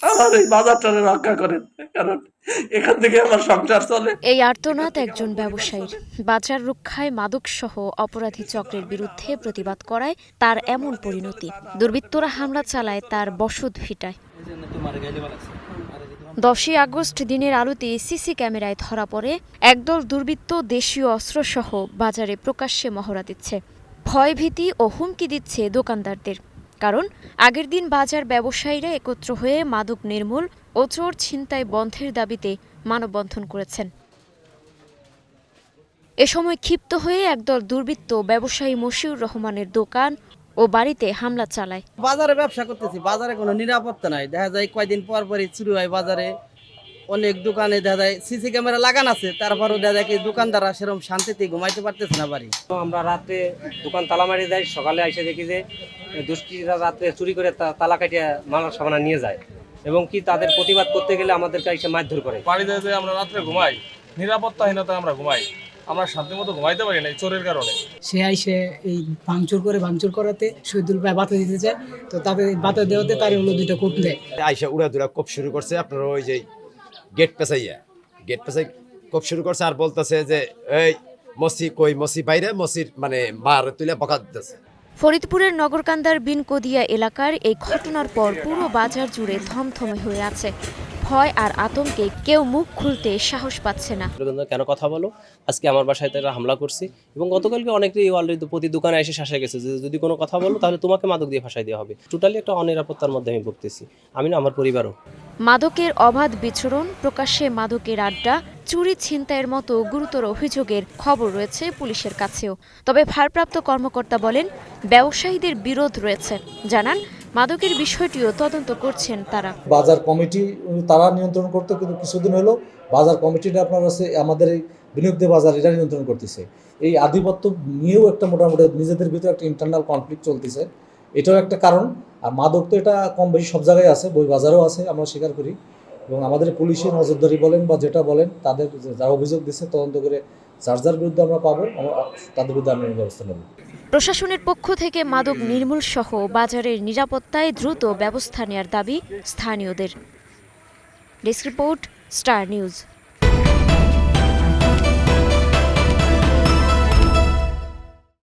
আমার এই বাজারটারে রক্ষা করেন, কারণ এখান থেকে আমার সংসার চলে। এই আর্তনাদ একজন ব্যবসায়ীর। বাজার রক্ষায় মাদকসহ অপরাধী চক্রের বিরুদ্ধে প্রতিবাদ করায় তার এমন পরিণতি। দুর্বৃত্তরা হামলা চালায় তার বসত ভিটায়। 10ই আগস্ট দিনের আলোতে সিসি ক্যামেরায় ধরা পড়ে একদল দুর্বৃত্ত দেশীয় অস্ত্রসহ বাজারে প্রকাশ্যে মহড়া দিচ্ছে। ভয়ভীতি ও হুমকি দিচ্ছে দোকানদারদের। কারণ আগের দিন বাজার ব্যবসায়ীরা একত্র হয়ে মাদক নির্মূল ও চোর ছিনতাই বন্ধের দাবিতে মানববন্ধন করেছেন। এ সময় ক্ষিপ্ত হয়ে একদল দুর্বৃত্ত ব্যবসায়ী মশিউর রহমানের দোকান ও বাড়িতে হামলা চালায়। বাজারে ব্যবসা করতেছি, বাজারে কোনো নিরাপত্তা নাই। দেখা যায় কয়দিন পর পরই চুরি হয় বাজারে। অনেক দোকানে দেখা যায় সিসি ক্যামেরা লাগানো আছে, তারপরও দেখা যায় কি দোকানদাররা সেরকম শান্তিতে ঘুমাইতে পারতেছে না বাড়ি। আমরা রাত্রে দোকান তালা মারি যাই, সকালে এসে দেখি যে দুষ্কৃতীরা রাত্রে চুরি করে তালা কাটিয়ে মাল সামানা নিয়ে যায় এবং কি তাদের প্রতিবাদ করতে গেলে আমাদেরকে এসে মারধর করে। বাড়িতে যে আমরা রাত্রে ঘুমাই, নিরাপত্তাহীনতায় আমরা ঘুমাই, আমরা শান্তি মতো ঘুমাইতে পারি না এই চোরের কারণে। সে আইসে এই ভাঙচুর করাতে শহীদুল ভাই বাতা দিতে চায়, তো তাদের বাতা দেওয়াতে তার হলো 2টা কোপ দেয়। আইসা উড়া দুরা কোপ শুরু করছে, আপনার ওই যে গেট পেছাই কোপ শুরু করছে আর বলতেছে যে এই মসি বাইরে, মসির মানে মার তুলে বকা দিতেছে। ফরিদপুরের নগরকান্দার বিনকদিয়া এলাকার এই ঘটনার পর পুরো বাজার জুড়ে থমথমে হয়ে আছে। ভয় আর আতঙ্কে কেউ মুখ খুলতে সাহস পাচ্ছে না। কেন কথা বলো, আজকে আমার বাসায় তারা হামলা করছে এবং গতকালকে অনেকেই অলরেডি প্রতি দোকানে এসে শাসায় গেছে যে যদি কোনো কথা বলো তাহলে তোমাকে মাদক দিয়ে ফাঁসাই দেওয়া হবে। টোটালি একটা অনিরাপত্তার মধ্যে আমি ভুগতেছি, আমি না আমার পরিবারও। মাদকের অবাধ বিচরণ, প্রকাশ্যে মাদকের আড্ডা, চুরি ছিনতাইয়ের মতো গুরুতর অভিযোগের খবর রয়েছে পুলিশের কাছেও। তবে ভারপ্রাপ্ত কর্মকর্তা বলেন ব্যবসায়ীদের বিরোধ রয়েছে। জানান মাদকের বিষয়টিও তদন্ত করছেন তারা। বাজার কমিটি তারা নিয়ন্ত্রণ করতে, কিন্তু কিছুদিন হলো বাজার কমিটিটা আপনার কাছে আমাদের এই বিনিয়োগদের বাজার এটা নিয়ন্ত্রণ করতেছে। এই আধিপত্য নিয়েও একটা মোটামুটি নিজেদের ভিতরে একটা ইন্টারনাল কনফ্লিক্ট চলতেছে, এটাও একটা কারণ। আর মাদক তো এটা কম বেশি সব জায়গায় আছে, বই বাজারেও আছে, আমরা স্বীকার করি। এবং আমাদের পুলিশের নজরদারি বলেন বা যেটা বলেন, তাদের যারা অভিযোগ দিচ্ছে তদন্ত করে যার বিরুদ্ধে আমরা পাবো তাদের বিরুদ্ধে আমরা ব্যবস্থা নেব। প্রশাসনের পক্ষ থেকে মাদক নির্মূল সহ বাজারের নিরাপত্তায় দ্রুত ব্যবস্থা নেওয়ার দাবি স্থানীয়দের। Desk report, star news.